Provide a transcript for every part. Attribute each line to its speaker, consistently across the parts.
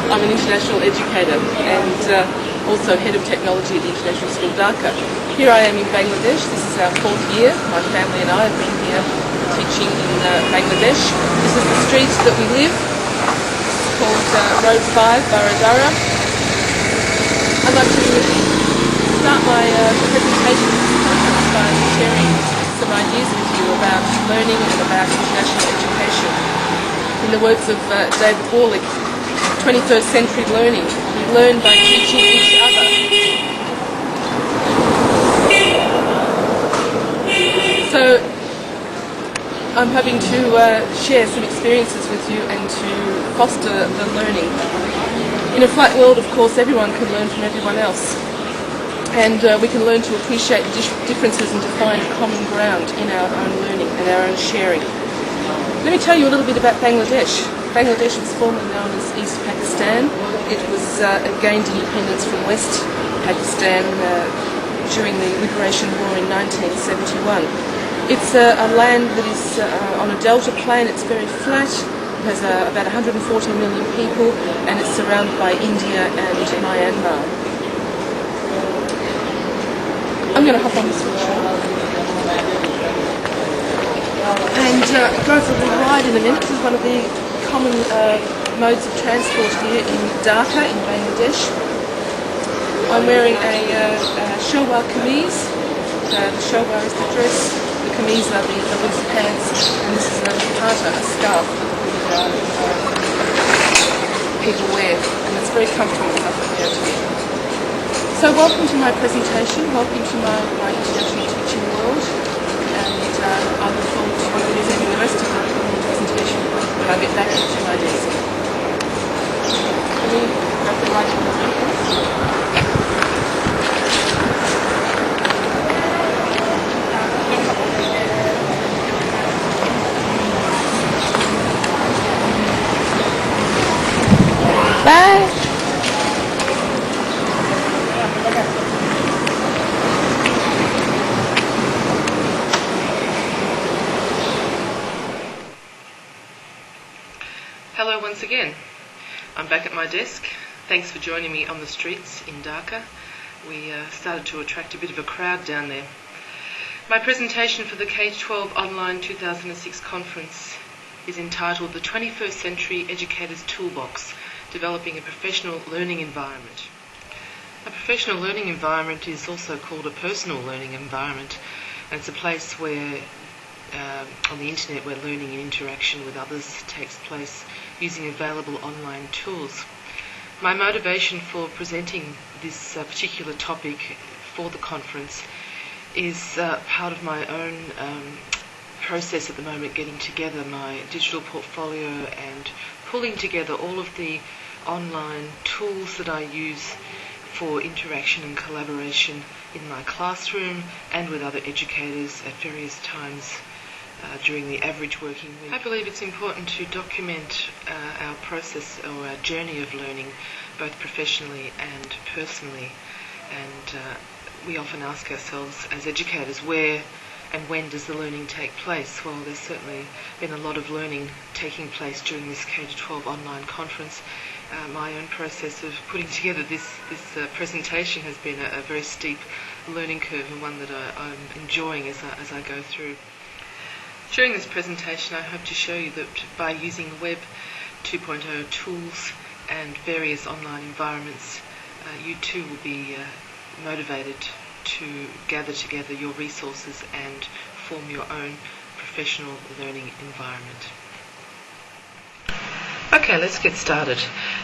Speaker 1: I'm an international educator and also head of technology at the International School Dhaka. Here I am in Bangladesh. This is our 4th year. My family and I have been here teaching in Bangladesh. This is the street that we live. It's called Road 5, Baradara. I'd like to start my presentation by sharing some ideas with you about learning and about international education. In the words of David Warlick, 21st century learning. We learn by teaching each other. So I'm hoping to share some experiences with you and to foster the learning. In a flat world, of course, everyone can learn from everyone else. And we can learn to appreciate the differences and to find common ground in our own learning and our own sharing. Let me tell you a little bit about Bangladesh. Bangladesh was formerly known as East Pakistan. It was gained independence from West Pakistan during the Liberation War in 1971. It's a land that is on a delta plain. It's very flat. It has about 140 million people, and it's surrounded by India and Myanmar. I'm going to hop on the switch. And go for a ride in a minute. This is one of the common modes of transport here in Dhaka in Bangladesh. I'm wearing a shalwar kameez. The shalwar is the dress, the kameez are the loose pants, and this is a dupatta, a scarf that people wear, and it's very comfortable stuff that we have to wear. So welcome to my presentation, welcome to my international teaching world, and I look forward to presenting the rest of my presentation when I get back into my desk. Let me grab the light on the table. Bye! Hello once again. I'm back at my desk. Thanks for joining me on the streets in Dhaka. We started to attract a bit of a crowd down there. My presentation for the K-12 Online 2006 conference is entitled The 21st Century Educator's Toolbox, Developing a Professional Learning Environment. A professional learning environment is also called a personal learning environment, and it's a place where on the internet where learning and interaction with others takes place using available online tools. My motivation for presenting this particular topic for the conference is part of my own process at the moment, getting together my digital portfolio and pulling together all of the online tools that I use for interaction and collaboration in my classroom and with other educators at various times during the average working week. I believe it's important to document our process or our journey of learning, both professionally and personally. And we often ask ourselves as educators, where and when does the learning take place? Well, there's certainly been a lot of learning taking place during this K-12 online conference. My own process of putting together this presentation has been a very steep learning curve, and one that I'm enjoying as I go through. During this presentation, I hope to show you that by using Web 2.0 tools and various online environments, you too will be motivated to gather together your resources and form your own professional learning environment. Okay, let's get started.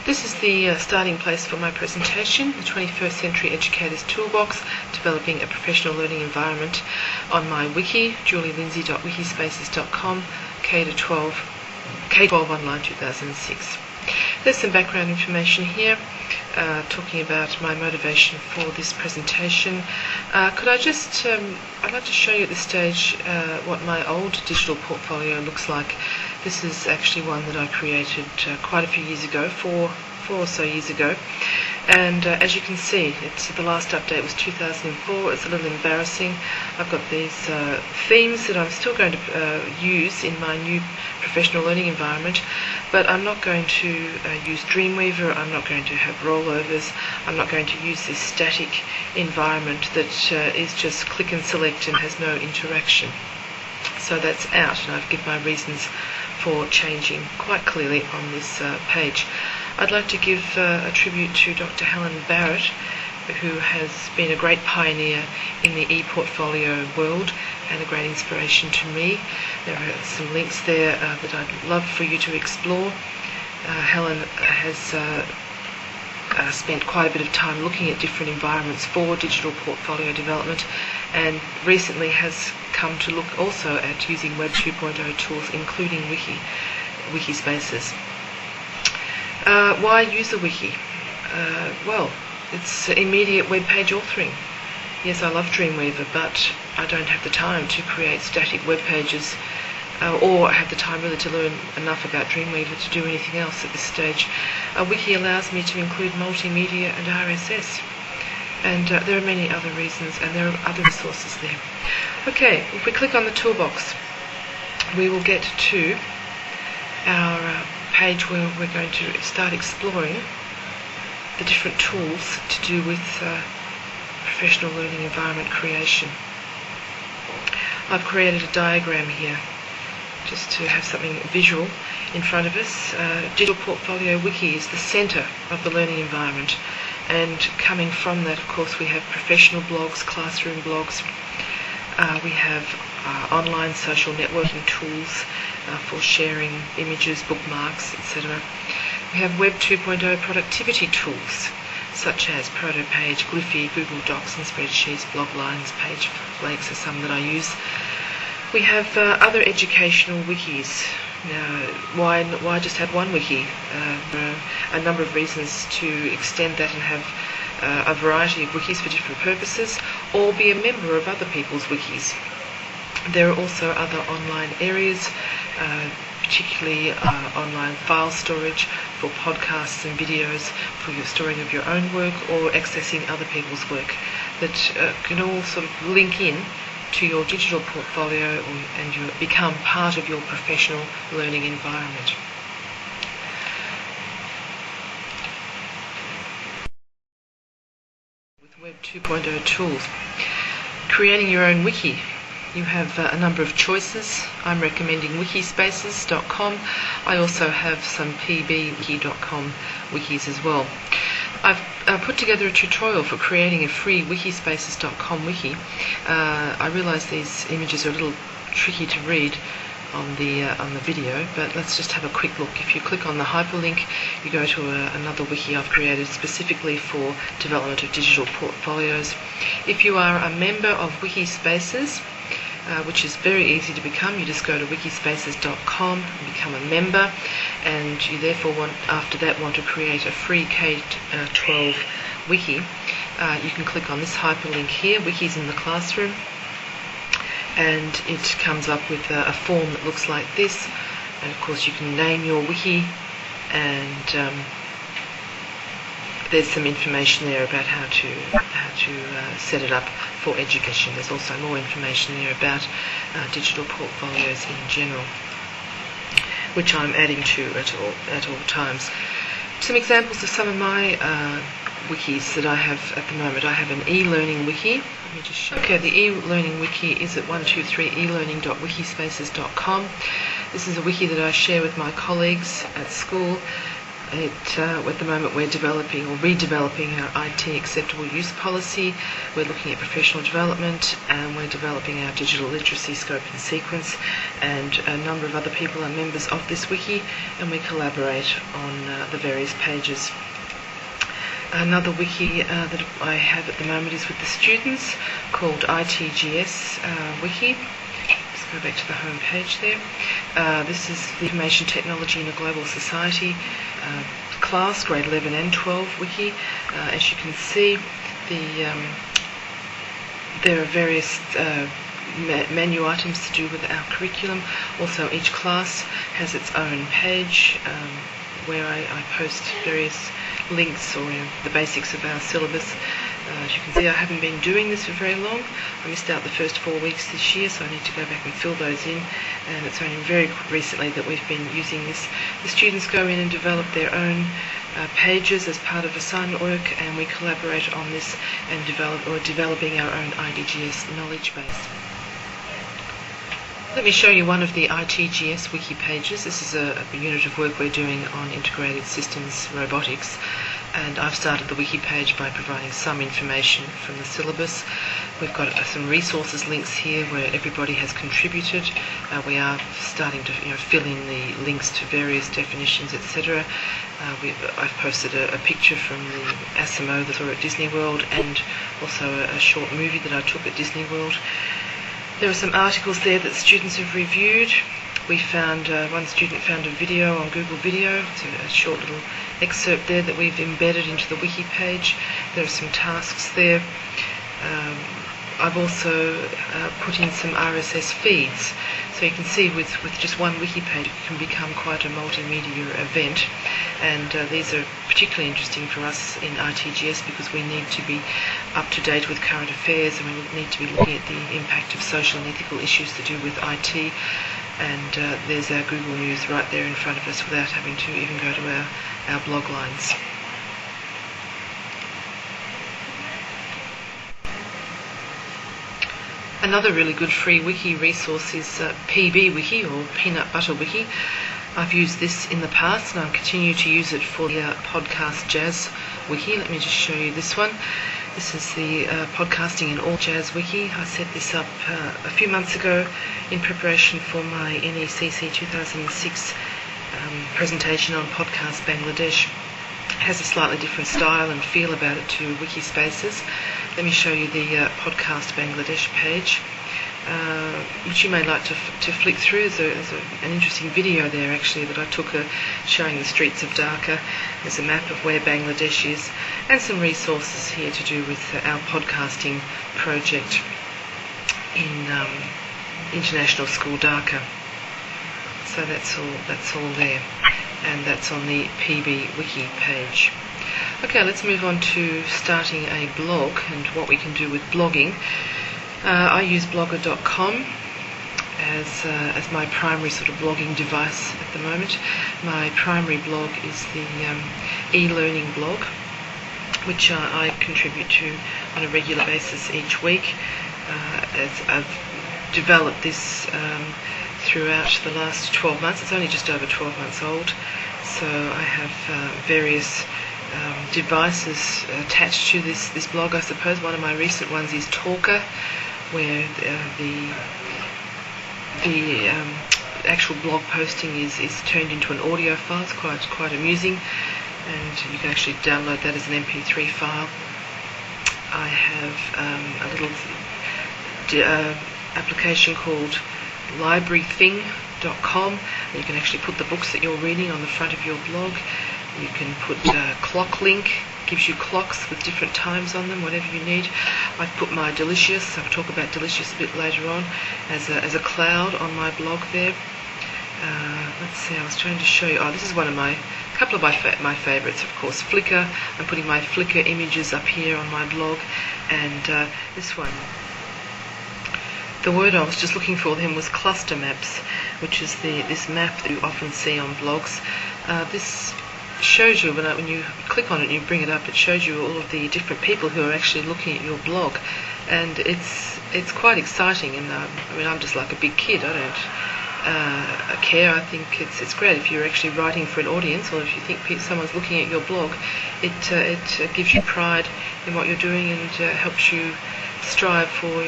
Speaker 1: This is the starting place for my presentation, the 21st Century Educator's Toolbox, Developing a Professional Learning Environment, on my wiki, julielindsay.wikispaces.com, K-12 Online 2006. There's some background information here, talking about my motivation for this presentation. I'd like to show you at this stage what my old digital portfolio looks like. This is actually one that I created quite a few years ago, four or so years ago, And as you can see, the last update was 2004. It's a little embarrassing. I've got these themes that I'm still going to use in my new professional learning environment, but I'm not going to use Dreamweaver. I'm not going to have rollovers. I'm not going to use this static environment that is just click and select and has no interaction. So that's out, and I've given my reasons for changing quite clearly on this page. I'd like to give a tribute to Dr. Helen Barrett, who has been a great pioneer in the e-portfolio world and a great inspiration to me. There are some links there that I'd love for you to explore. Helen has spent quite a bit of time looking at different environments for digital portfolio development, and recently has come to look also at using Web 2.0 tools, including wiki spaces. Why use a wiki? Well, it's immediate web page authoring. Yes, I love Dreamweaver, but I don't have the time to create static web pages or have the time really to learn enough about Dreamweaver to do anything else at this stage. A wiki allows me to include multimedia and RSS. And there are many other reasons, and there are other resources there. Okay, if we click on the toolbox, we will get to our page where we're going to start exploring the different tools to do with professional learning environment creation. I've created a diagram here just to have something visual in front of us. Digital Portfolio Wiki is the centre of the learning environment, and coming from that, of course, we have professional blogs, classroom blogs. We have online social networking tools for sharing images, bookmarks, etc. We have Web 2.0 productivity tools such as Protopage, Glyphy, Google Docs and spreadsheets, Bloglines, Page Flakes are some that I use. We have other educational wikis. Now, why just have one wiki? There are a number of reasons to extend that and have a variety of wikis for different purposes, or be a member of other people's wikis. There are also other online areas, particularly online file storage for podcasts and videos, for your storing of your own work or accessing other people's work, that can all sort of link in to your digital portfolio and you become part of your professional learning environment. With Web 2.0 tools, creating your own wiki. You have a number of choices. I'm recommending wikispaces.com. I also have some pbwiki.com wikis as well. I've put together a tutorial for creating a free wikispaces.com wiki. I realise these images are a little tricky to read on the video, but let's just have a quick look. If you click on the hyperlink, you go to another wiki I've created specifically for development of digital portfolios. If you are a member of Wikispaces, which is very easy to become, you just go to wikispaces.com and become a member, and you therefore after that want to create a free K-12 wiki. You can click on this hyperlink here, Wikis in the Classroom, and it comes up with a form that looks like this, and of course you can name your wiki, and there's some information there about how to set it up for education. There's also more information there about digital portfolios in general, which I'm adding to at all times. Some examples of some of my wikis that I have at the moment. I have an e-learning wiki. Let me just show. Okay, the e-learning wiki is at 123elearning.wikispaces.com. This is a wiki that I share with my colleagues at school. At the moment we're developing or redeveloping our IT acceptable use policy. We're looking at professional development, and we're developing our digital literacy scope and sequence, and a number of other people are members of this wiki, and we collaborate on the various pages. Another wiki that I have at the moment is with the students, called ITGS wiki. Let's go back to the home page there. This is the Information Technology in a Global Society class, grade 11 and 12 wiki. As you can see, there are various menu items to do with our curriculum. Also, each class has its own page where I post various links or the basics of our syllabus. As you can see, I haven't been doing this for very long. I missed out the first 4 weeks this year, so I need to go back and fill those in, and it's only very recently that we've been using this. The students go in and develop their own pages as part of assignment work, and we collaborate on this and developing our own IDGS knowledge base. Let me show you one of the ITGS wiki pages. This is a unit of work we're doing on integrated systems robotics, and I've started the wiki page by providing some information from the syllabus. We've got some resources links here where everybody has contributed. We are starting to fill in the links to various definitions, etc. I've posted a picture from the Asimo that I saw at Disney World, and also a short movie that I took at Disney World. There are some articles there that students have reviewed. We found, one student found a video on Google Video. It's a short little excerpt there that we've embedded into the wiki page. There are some tasks there. I've also put in some RSS feeds. So you can see with just one wiki page it can become quite a multimedia event. And these are particularly interesting for us in ITGS because we need to be up to date with current affairs, and we need to be looking at the impact of social and ethical issues to do with IT. And there's our Google News right there in front of us without having to even go to our blog lines. Another really good free wiki resource is PB Wiki, or Peanut Butter Wiki. I've used this in the past and I'll continue to use it for the podcast jazz wiki. Let me just show you this one. This is the Podcasting in All Jazz wiki. I set this up a few months ago in preparation for my NECC 2006 presentation on Podcast Bangladesh. It has a slightly different style and feel about it to Wikispaces. Let me show you the Podcast Bangladesh page, which you may like to flick through. There's an interesting video there actually that I took showing the streets of Dhaka. There's a map of where Bangladesh is, and some resources here to do with our podcasting project in International School Dhaka. So that's all there, and that's on the PB Wiki page. Okay, let's move on to starting a blog and what we can do with blogging. I use blogger.com as my primary sort of blogging device at the moment. My primary blog is the e-learning blog, which I contribute to on a regular basis each week. As I've developed this throughout the last 12 months. It's only just over 12 months old, so I have various devices attached to this blog. I suppose one of my recent ones is Talker, where the actual blog posting is turned into an audio file. It's quite amusing, and you can actually download that as an MP3 file. I have a little application called librarything.com. You can actually put the books that you're reading on the front of your blog. You can put clock link, gives you clocks with different times on them, whatever you need. I've put my Delicious, I'll talk about Delicious a bit later on, as a cloud on my blog there. Let's see, I was trying to show you, this is couple of my favourites, of course, Flickr. I'm putting my Flickr images up here on my blog, and this one. The word I was just looking for then was cluster maps, which is this map that you often see on blogs. This shows you, when you click on it and you bring it up, it shows you all of the different people who are actually looking at your blog, and it's quite exciting. And I'm just like a big kid. I don't care. I think it's great if you're actually writing for an audience, or if you think someone's looking at your blog. It gives you pride in what you're doing and helps you strive for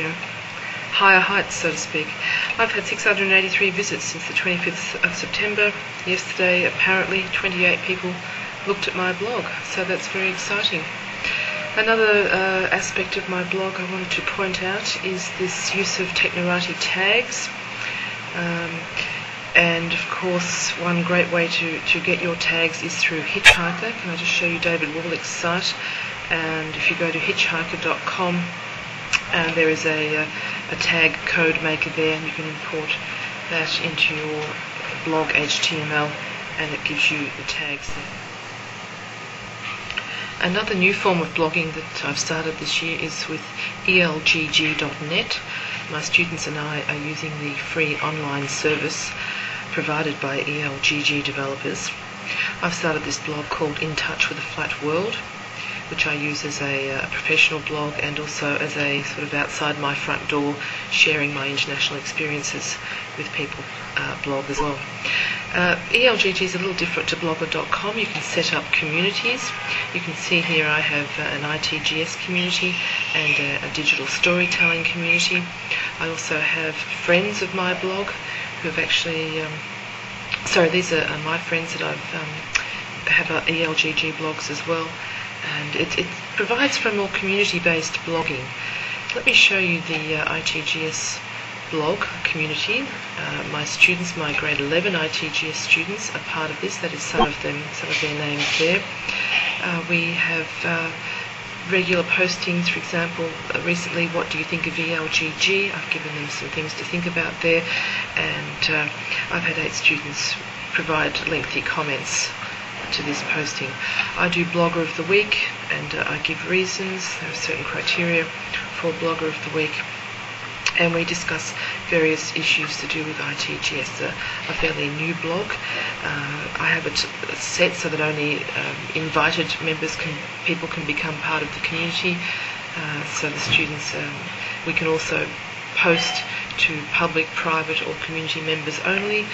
Speaker 1: higher heights, so to speak. I've had 683 visits since the 25th of September. Yesterday, apparently, 28 people looked at my blog, so that's very exciting. Another aspect of my blog I wanted to point out is this use of Technorati tags. And of course, one great way to get your tags is through Hitchhiker. Can I just show you David Warlick's site? And if you go to hitchhiker.com, there is a tag code maker there, and you can import that into your blog HTML and it gives you the tags there. Another new form of blogging that I've started this year is with elgg.net. My students and I are using the free online service provided by ELGG developers. I've started this blog called In Touch with a Flat World, which I use as a professional blog and also as a sort of outside my front door, sharing my international experiences with people blog as well. ELGG is a little different to blogger.com. You can set up communities. You can see here I have an ITGS community and a digital storytelling community. I also have friends of my blog who have actually, these are my friends that have ELGG blogs as well. And it provides for more community-based blogging. Let me show you the ITGS blog community. My students, my grade 11 ITGS students, are part of this. That is some of their names there. We have regular postings, for example, recently, what do you think of ELGG? I've given them some things to think about there, and I've had 8 students provide lengthy comments to this posting. I do Blogger of the Week, and I give reasons. There are certain criteria for Blogger of the Week, and we discuss various issues to do with ITGS. A fairly new blog. I have it set so that only invited people can become part of the community. So the students, we can also post to public, private, or community members only.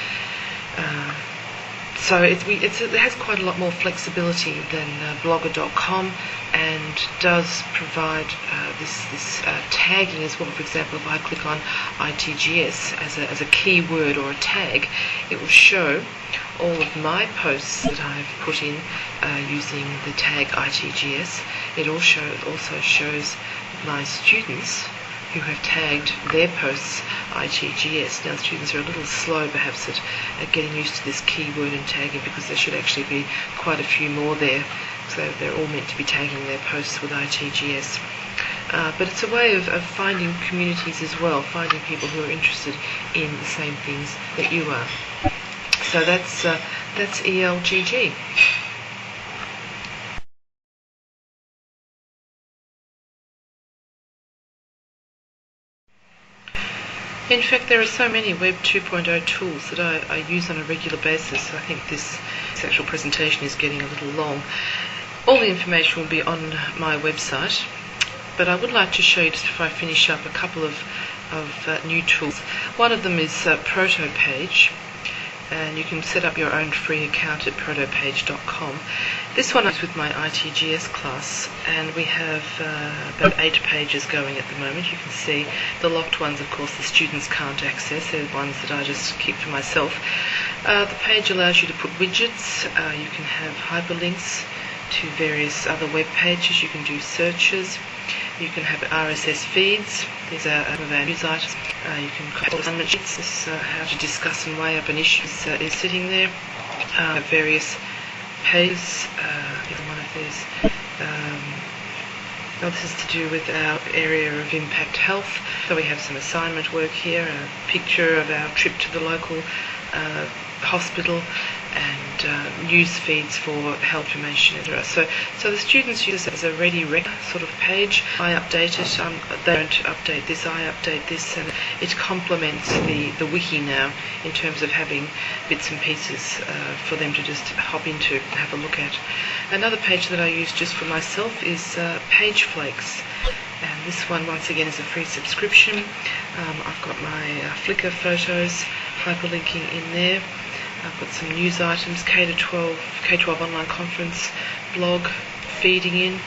Speaker 1: So it has quite a lot more flexibility than blogger.com, and does provide this tagging as well. For example, if I click on ITGS as a keyword or a tag, it will show all of my posts that I've put in using the tag ITGS. It also shows my students who have tagged their posts ITGS. Now, students are a little slow perhaps at getting used to this keyword and tagging, because there should actually be quite a few more there. So they're all meant to be tagging their posts with ITGS. But it's a way of finding communities as well, finding people who are interested in the same things that you are. So that's ELGG. In fact, there are so many Web 2.0 tools that I use on a regular basis. I think this actual presentation is getting a little long. All the information will be on my website, but I would like to show you, just before I finish up, a couple of new tools. One of them is ProtoPage, and you can set up your own free account at protopage.com. This one is with my ITGS class, and we have about 8 pages going at the moment. You can see the locked ones, of course, the students can't access. They're the ones that I just keep for myself. The page allows you to put widgets. You can have hyperlinks to various other web pages. You can do searches. You can have RSS feeds. These are some of our news items. You can create assignment sheets. This how to discuss and weigh up an issue is sitting there. Various pages. Here's one of these. This is to do with our area of impact health. So we have some assignment work here, a picture of our trip to the local hospital, and news feeds for health information, etc. So the students use it as a ready rec sort of page. I update it. They don't update this. I update this, and it complements the wiki now in terms of having bits and pieces for them to just hop into and have a look at. Another page that I use just for myself is Page Flakes. And this one, once again, is a free subscription. I've got my Flickr photos hyperlinking in there. I've got some news items, K-12 online conference blog feeding in,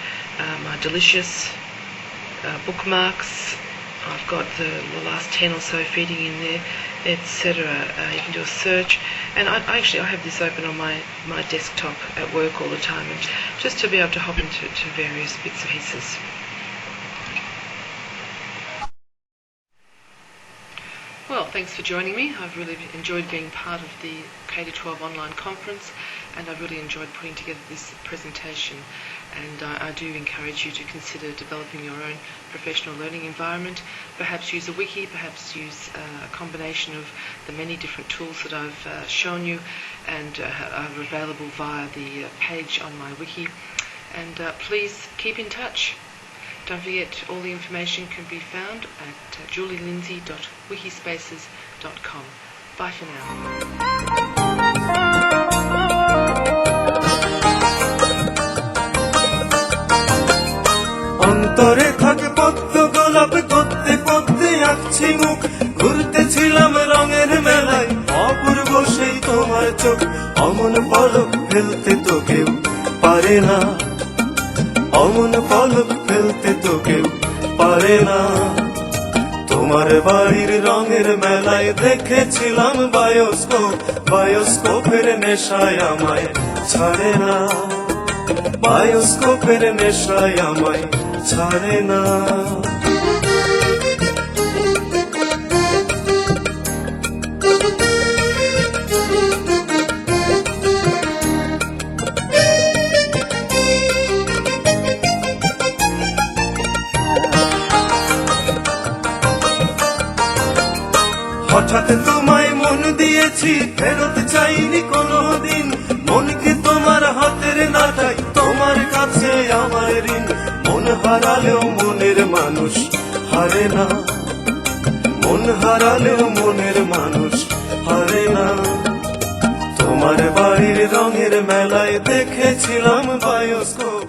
Speaker 1: my delicious bookmarks. I've got the last 10 or so feeding in there, etc. You can do a search, and I have this open on my desktop at work all the time, and just to be able to hop into various bits and pieces. Well, thanks for joining me. I've really enjoyed being part of the K-12 online conference, and I really enjoyed putting together this presentation, and I do encourage you to consider developing your own professional learning environment. Perhaps use a wiki, perhaps use a combination of the many different tools that I've shown you and are available via the page on my wiki. And please keep in touch. Don't forget, all the information can be found at julielindsay.wikispaces.com. Bye for now.
Speaker 2: অন্তরে থাকে পদ্ম গোলাপ করতে করতে আঁকছি মুখ ঘুরতেছিলাম রঙের মেলায় অপূর্ব সেই তোমার চোখ অমন পলক ফেলতে তো কেউ পারে না অমন পলক ফেলতে তো কেউ পারে না তোমার বাড়ির রঙের মেলায় দেখেছিলাম বায়োস্কোপ বায়োস্কোপের নেশায় আমায় ছাড়ে না বায়োস্কোপের নেশায় আমায় ছাড়ে না হঠাৎ তোমায় মন দিয়েছি ফেরত চাইনি কোনোদিন মনকে তোমার হাতের নাটাই তোমার কাছে আমার ঋণ মন হারালেও মনের মানুষ হারে না মন হারালেও মনের মানুষ হারে না তোমার বাড়ির রঙের মেলায় দেখেছিলাম বায়োস্কোপ